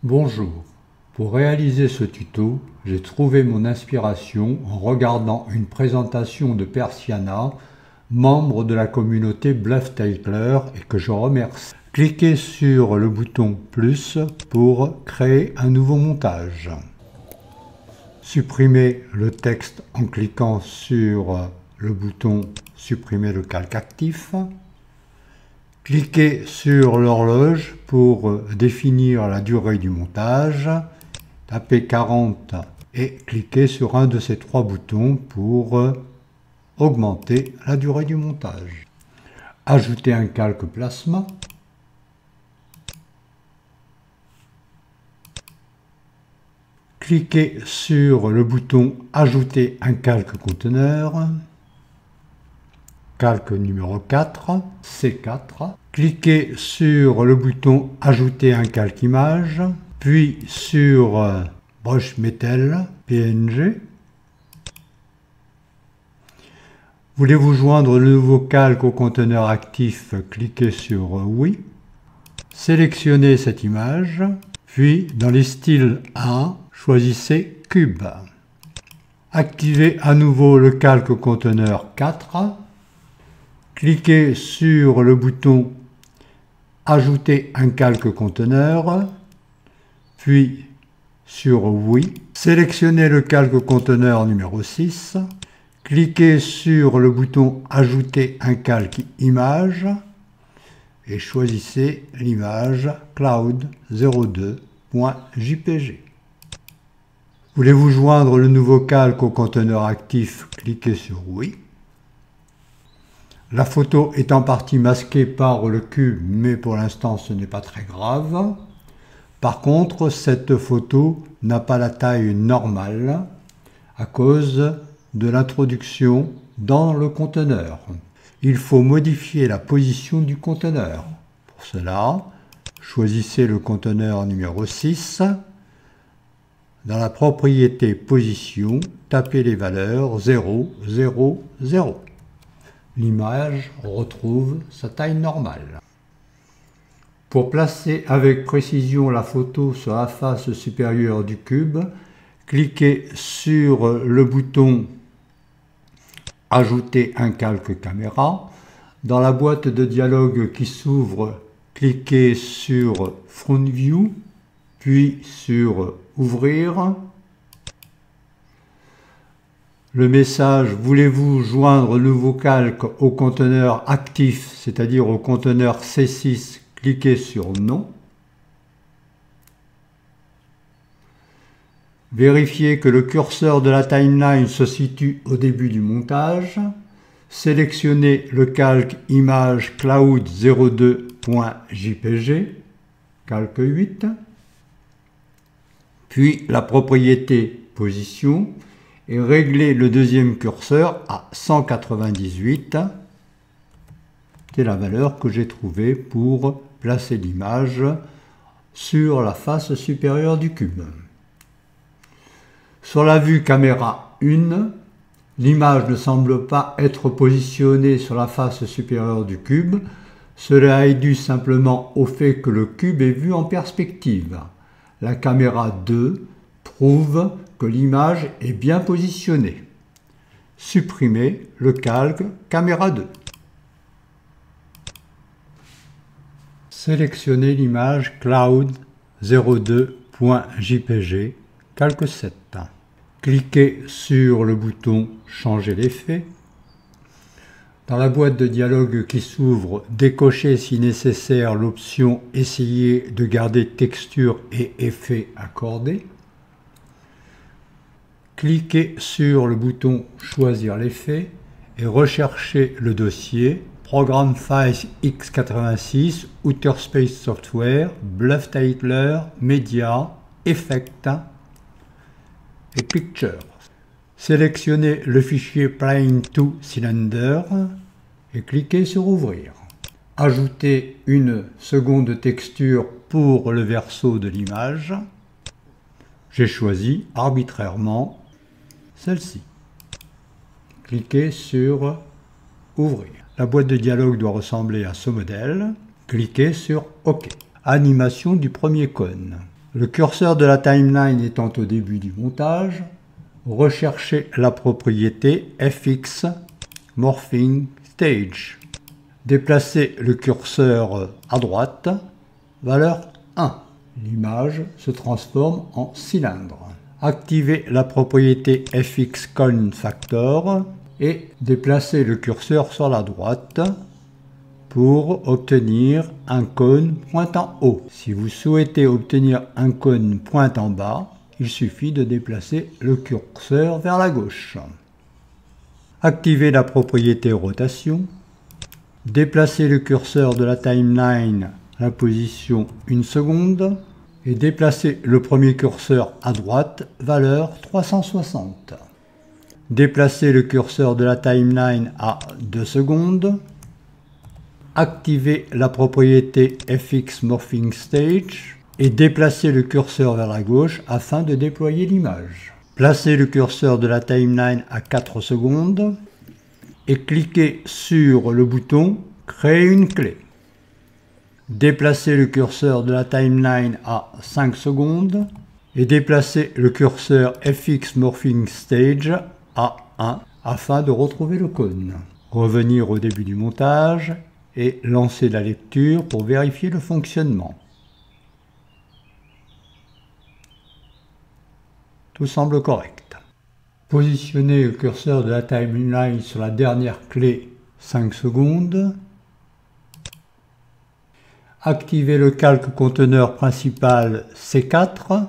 Bonjour, pour réaliser ce tuto, j'ai trouvé mon inspiration en regardant une présentation de Persiana, membre de la communauté BluffTitler et que je remercie. Cliquez sur le bouton plus pour créer un nouveau montage. Supprimez le texte en cliquant sur le bouton supprimer le calque actif. Cliquez sur l'horloge pour définir la durée du montage. Tapez 40 et cliquez sur un de ces trois boutons pour augmenter la durée du montage. Ajoutez un calque plasma. Cliquez sur le bouton ajouter un calque conteneur. Calque numéro 4, C4. Cliquez sur le bouton ajouter un calque image, puis sur Brush Metal PNG. Voulez-vous joindre le nouveau calque au conteneur actif? Cliquez sur oui. Sélectionnez cette image, puis dans les styles 1, choisissez Cube. Activez à nouveau le calque conteneur 4. Cliquez sur le bouton ajouter un calque conteneur, puis sur oui. Sélectionnez le calque conteneur numéro 6. Cliquez sur le bouton ajouter un calque image et choisissez l'image cloud02.jpg. Voulez-vous joindre le nouveau calque au conteneur actif? Cliquez sur oui. La photo est en partie masquée par le cube, mais pour l'instant ce n'est pas très grave. Par contre, cette photo n'a pas la taille normale à cause de l'introduction dans le conteneur. Il faut modifier la position du conteneur. Pour cela, choisissez le conteneur numéro 6. Dans la propriété position, tapez les valeurs 0, 0, 0. L'image retrouve sa taille normale. Pour placer avec précision la photo sur la face supérieure du cube, cliquez sur le bouton Ajouter un calque caméra. Dans la boîte de dialogue qui s'ouvre, cliquez sur Front View, puis sur Ouvrir. Le message « Voulez-vous joindre le nouveau calque au conteneur actif, c'est-à-dire au conteneur C6 ?» Cliquez sur « Non ». Vérifiez que le curseur de la timeline se situe au début du montage. Sélectionnez le calque image cloud02.jpg, calque 8, puis la propriété position, et réglez le deuxième curseur à 198. C'est la valeur que j'ai trouvée pour placer l'image sur la face supérieure du cube. Sur la vue caméra 1, l'image ne semble pas être positionnée sur la face supérieure du cube. Cela est dû simplement au fait que le cube est vu en perspective. La caméra 2 prouve que l'image est bien positionnée. Supprimez le calque caméra 2. Sélectionnez l'image cloud02.jpg, calque 7. Cliquez sur le bouton Changer l'effet. Dans la boîte de dialogue qui s'ouvre, décochez si nécessaire l'option Essayer de garder texture et effet accordés. Cliquez sur le bouton Choisir l'effet et recherchez le dossier Program Files x86 Outer Space Software BluffTitler Media Effect et Pictures. Sélectionnez le fichier Plane to Cylinder et cliquez sur Ouvrir. Ajoutez une seconde texture pour le verso de l'image. J'ai choisi arbitrairement celle-ci. Cliquez sur Ouvrir. La boîte de dialogue doit ressembler à ce modèle. Cliquez sur OK. Animation du premier cône. Le curseur de la timeline étant au début du montage, recherchez la propriété FX Morphing Stage. Déplacez le curseur à droite, valeur 1. L'image se transforme en cylindre. Activez la propriété FX Coin Factor et déplacez le curseur sur la droite pour obtenir un cône pointant haut. Si vous souhaitez obtenir un cône pointant bas, il suffit de déplacer le curseur vers la gauche. Activez la propriété rotation. Déplacez le curseur de la timeline à la position 1 seconde et déplacez le premier curseur à droite, valeur 360. Déplacez le curseur de la timeline à 2 secondes. Activez la propriété FX Morphing Stage et déplacez le curseur vers la gauche afin de déployer l'image. Placez le curseur de la timeline à 4 secondes et cliquez sur le bouton « Créer une clé ». Déplacez le curseur de la timeline à 5 secondes et déplacez le curseur FX Morphing Stage à 1 afin de retrouver le cône. Revenir au début du montage et lancer la lecture pour vérifier le fonctionnement. Tout semble correct. Positionnez le curseur de la timeline sur la dernière clé 5 secondes. Activez le calque conteneur principal C4.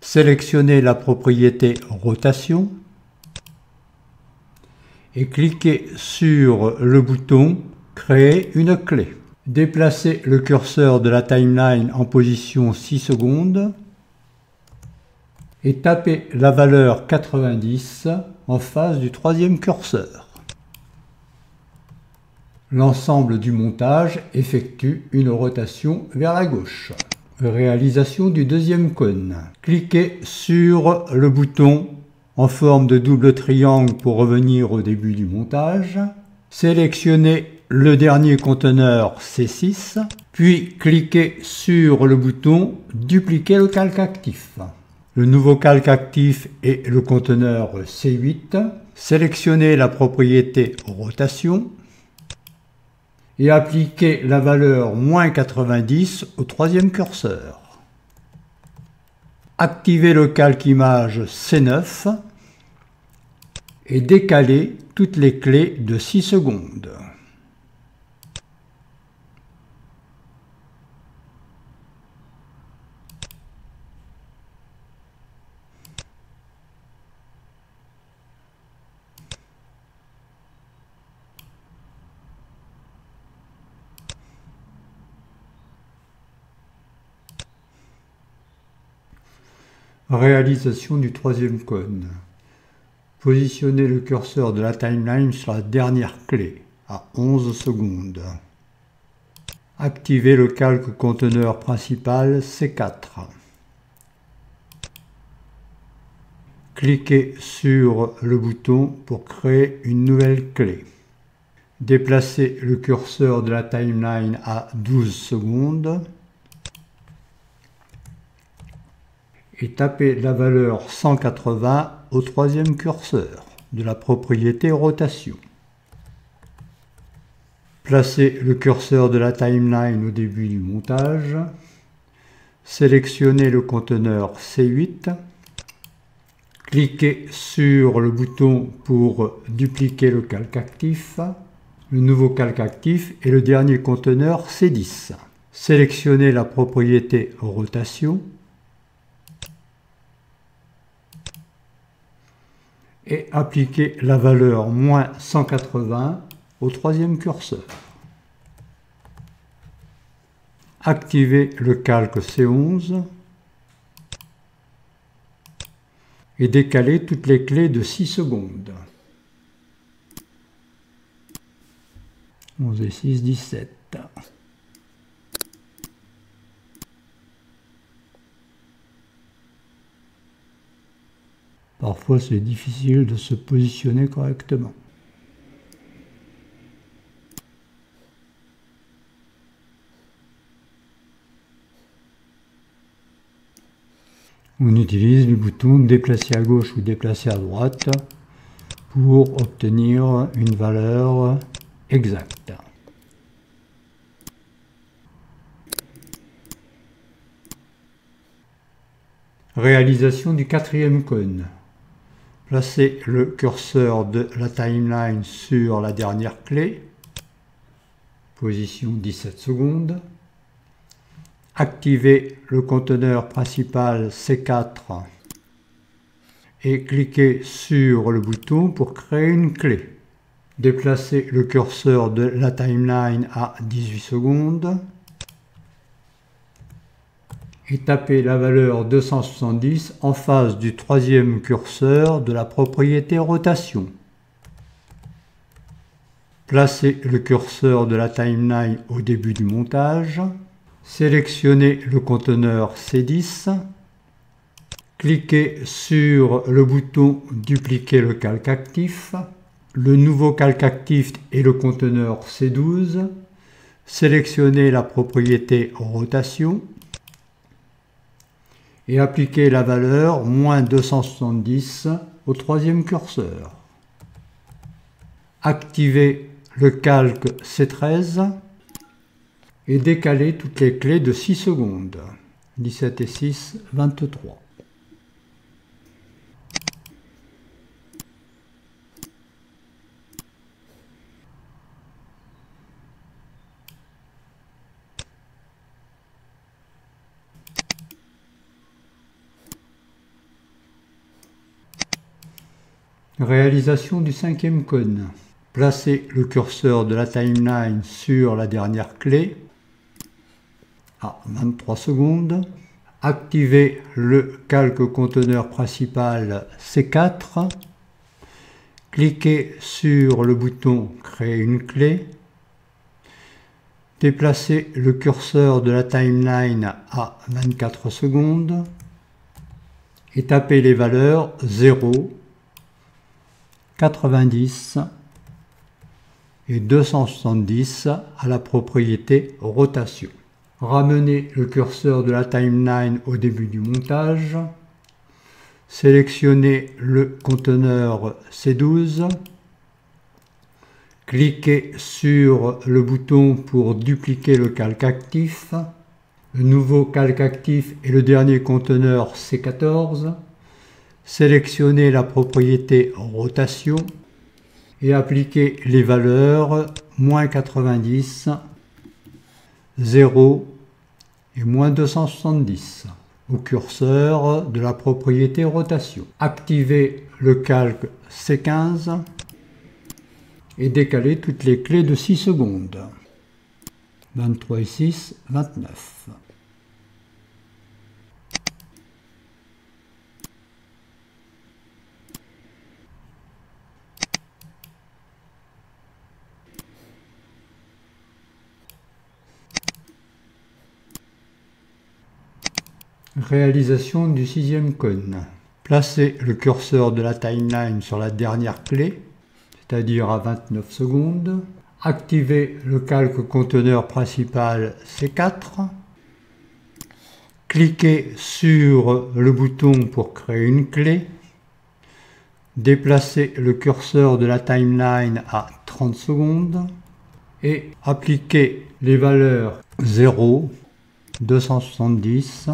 Sélectionnez la propriété rotation et cliquez sur le bouton « Créer une clé ». Déplacez le curseur de la timeline en position 6 secondes et tapez la valeur 90 en face du troisième curseur. L'ensemble du montage effectue une rotation vers la gauche. Réalisation du deuxième cône. Cliquez sur le bouton en forme de double triangle pour revenir au début du montage. Sélectionnez le dernier conteneur C6, puis cliquez sur le bouton « Dupliquer le calque actif ». Le nouveau calque actif est le conteneur C8. Sélectionnez la propriété rotation et appliquez la valeur -90 au troisième curseur. Activez le calque image C9 et décalez toutes les clés de 6 secondes. Réalisation du troisième cône. Positionnez le curseur de la timeline sur la dernière clé à 11 secondes. Activez le calque conteneur principal C4. Cliquez sur le bouton pour créer une nouvelle clé. Déplacez le curseur de la timeline à 12 secondes. Et tapez la valeur 180 au troisième curseur de la propriété rotation. Placez le curseur de la timeline au début du montage. Sélectionnez le conteneur C8. Cliquez sur le bouton pour dupliquer le calque actif, le nouveau calque actif et le dernier conteneur C10. Sélectionnez la propriété rotation et appliquez la valeur -180 au troisième curseur. Activez le calque C11 et décalez toutes les clés de 6 secondes. 11 et 6, 17. Parfois, c'est difficile de se positionner correctement. On utilise le bouton déplacer à gauche ou déplacer à droite pour obtenir une valeur exacte. Réalisation du quatrième cône. Placez le curseur de la timeline sur la dernière clé. Position 17 secondes. Activez le conteneur principal C4 et cliquez sur le bouton pour créer une clé. Déplacez le curseur de la timeline à 18 secondes et tapez la valeur 270 en face du troisième curseur de la propriété rotation. Placez le curseur de la timeline au début du montage. Sélectionnez le conteneur C10. Cliquez sur le bouton dupliquer le calque actif. Le nouveau calque actif est le conteneur C12. Sélectionnez la propriété rotation et appliquez la valeur moins 270 au troisième curseur. Activez le calque C13 et décalez toutes les clés de 6 secondes. 17 et 6, 23. Réalisation du cinquième cône. Placez le curseur de la timeline sur la dernière clé à 23 secondes. Activez le calque conteneur principal C4. Cliquez sur le bouton Créer une clé. Déplacez le curseur de la timeline à 24 secondes et tapez les valeurs 0, 90 et 270 à la propriété rotation. Ramenez le curseur de la timeline au début du montage. Sélectionnez le conteneur C12. Cliquez sur le bouton pour dupliquer le calque actif. Le nouveau calque actif est le dernier conteneur C14. Sélectionnez la propriété rotation et appliquez les valeurs moins 90, 0 et moins 270 au curseur de la propriété rotation. Activez le calque C15 et décalez toutes les clés de 6 secondes. 23 et 6, 29. Réalisation du sixième cône. Placez le curseur de la timeline sur la dernière clé, c'est-à-dire à 29 secondes. Activez le calque conteneur principal C4. Cliquez sur le bouton pour créer une clé. Déplacez le curseur de la timeline à 30 secondes et appliquez les valeurs 0, 270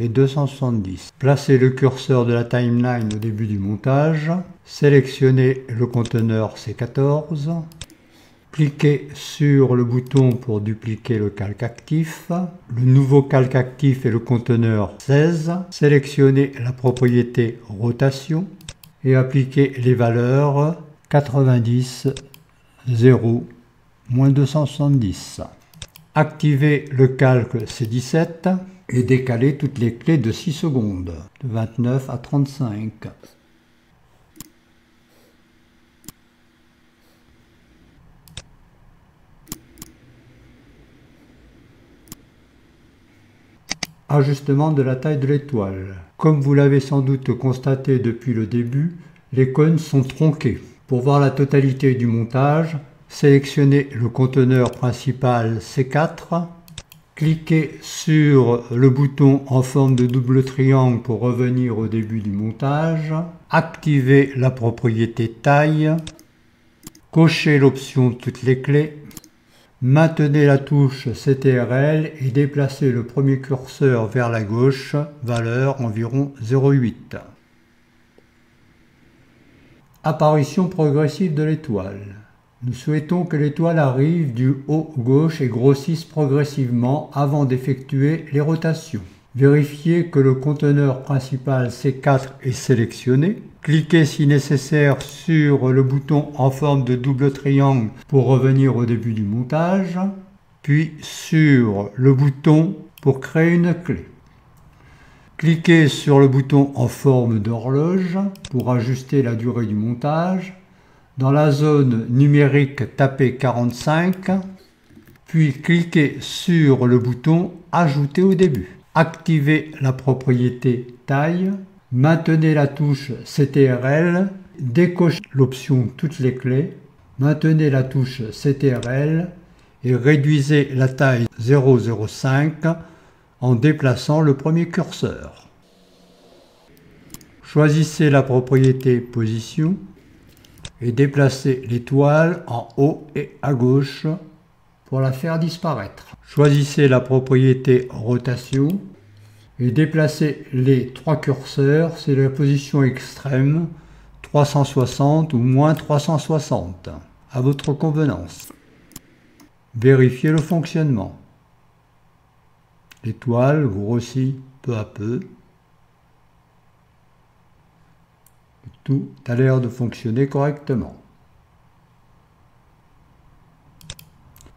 et 270. Placez le curseur de la timeline au début du montage. Sélectionnez le conteneur C14. Cliquez sur le bouton pour dupliquer le calque actif. Le nouveau calque actif est le conteneur 16. Sélectionnez la propriété rotation et appliquez les valeurs 90, 0, moins 270. Activez le calque C17 et décalez toutes les clés de 6 secondes, de 29 à 35. Ajustement de la taille de l'étoile. Comme vous l'avez sans doute constaté depuis le début, les cônes sont tronqués. Pour voir la totalité du montage, sélectionnez le conteneur principal C4, Cliquez sur le bouton en forme de double triangle pour revenir au début du montage. Activez la propriété taille. Cochez l'option toutes les clés. Maintenez la touche CTRL et déplacez le premier curseur vers la gauche, valeur environ 0,8. Apparition progressive de l'étoile. Nous souhaitons que l'étoile arrive du haut gauche et grossisse progressivement avant d'effectuer les rotations. Vérifiez que le conteneur principal C4 est sélectionné. Cliquez si nécessaire sur le bouton en forme de double triangle pour revenir au début du montage, puis sur le bouton pour créer une clé. Cliquez sur le bouton en forme d'horloge pour ajuster la durée du montage. Dans la zone numérique, tapez 45, puis cliquez sur le bouton « Ajouter au début ». Activez la propriété taille, maintenez la touche CTRL, décochez l'option toutes les clés, maintenez la touche CTRL et réduisez la taille 0,05 en déplaçant le premier curseur. Choisissez la propriété position et déplacez l'étoile en haut et à gauche pour la faire disparaître. Choisissez la propriété rotation et déplacez les trois curseurs, c'est la position extrême, 360 ou moins 360, à votre convenance. Vérifiez le fonctionnement. L'étoile grossit peu à peu. Tout a l'air de fonctionner correctement.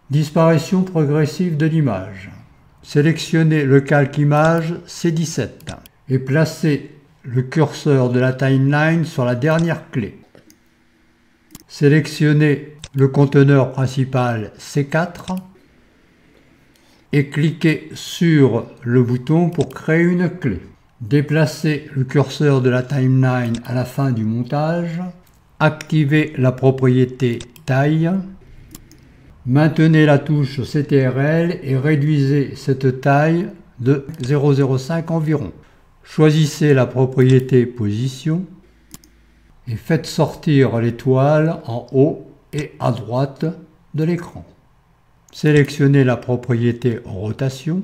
Disparition progressive de l'image. Sélectionnez le calque image C17 et placez le curseur de la timeline sur la dernière clé. Sélectionnez le conteneur principal C4 et cliquez sur le bouton pour créer une clé. Déplacez le curseur de la timeline à la fin du montage. Activez la propriété taille. Maintenez la touche CTRL et réduisez cette taille de 0,05 environ. Choisissez la propriété position et faites sortir l'étoile en haut et à droite de l'écran. Sélectionnez la propriété rotation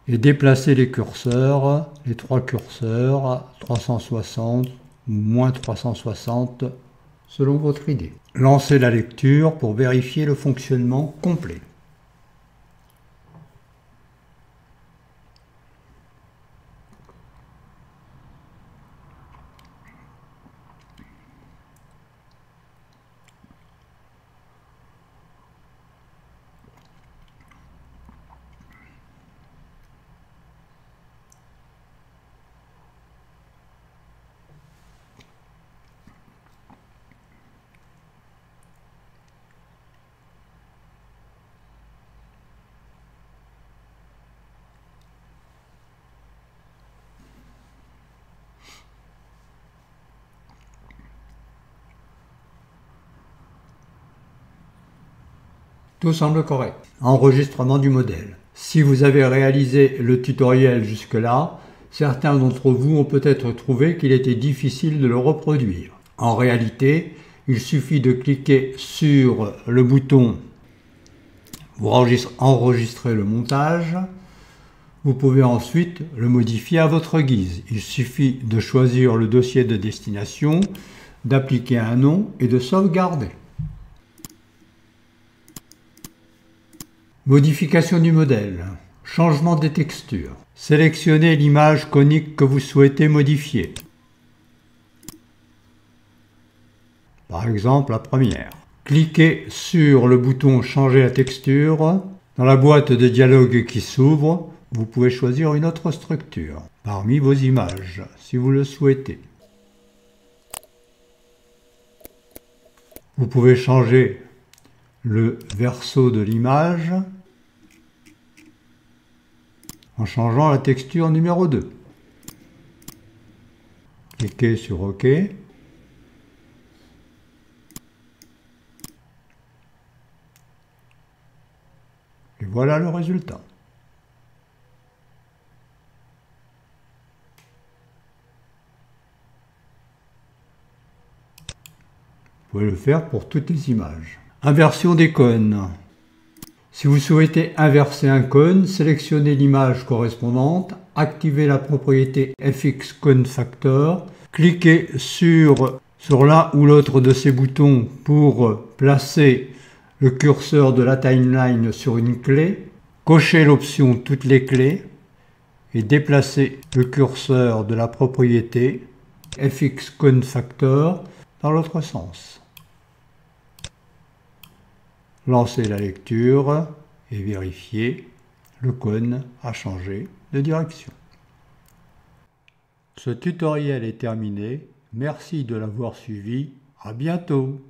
et déplacez les curseurs, les trois curseurs à 360 ou moins 360 selon votre idée. Lancez la lecture pour vérifier le fonctionnement complet. Tout semble correct. Enregistrement du modèle. Si vous avez réalisé le tutoriel jusque-là, certains d'entre vous ont peut-être trouvé qu'il était difficile de le reproduire. En réalité, il suffit de cliquer sur le bouton pour enregistrer le montage. Vous pouvez ensuite le modifier à votre guise. Il suffit de choisir le dossier de destination, d'appliquer un nom et de sauvegarder. Modification du modèle. Changement des textures. Sélectionnez l'image conique que vous souhaitez modifier. Par exemple, la première. Cliquez sur le bouton Changer la texture. Dans la boîte de dialogue qui s'ouvre, vous pouvez choisir une autre structure parmi vos images, si vous le souhaitez. Vous pouvez changer le verso de l'image en changeant la texture numéro 2. Cliquez sur OK. Et voilà le résultat. Vous pouvez le faire pour toutes les images. Inversion des cônes. Si vous souhaitez inverser un cône, sélectionnez l'image correspondante, activez la propriété FX Cone Factor, cliquez sur l'un ou l'autre de ces boutons pour placer le curseur de la timeline sur une clé, cochez l'option Toutes les clés et déplacez le curseur de la propriété FX Cone Factor dans l'autre sens. Lancez la lecture et vérifiez, le cône a changé de direction. Ce tutoriel est terminé. Merci de l'avoir suivi. À bientôt.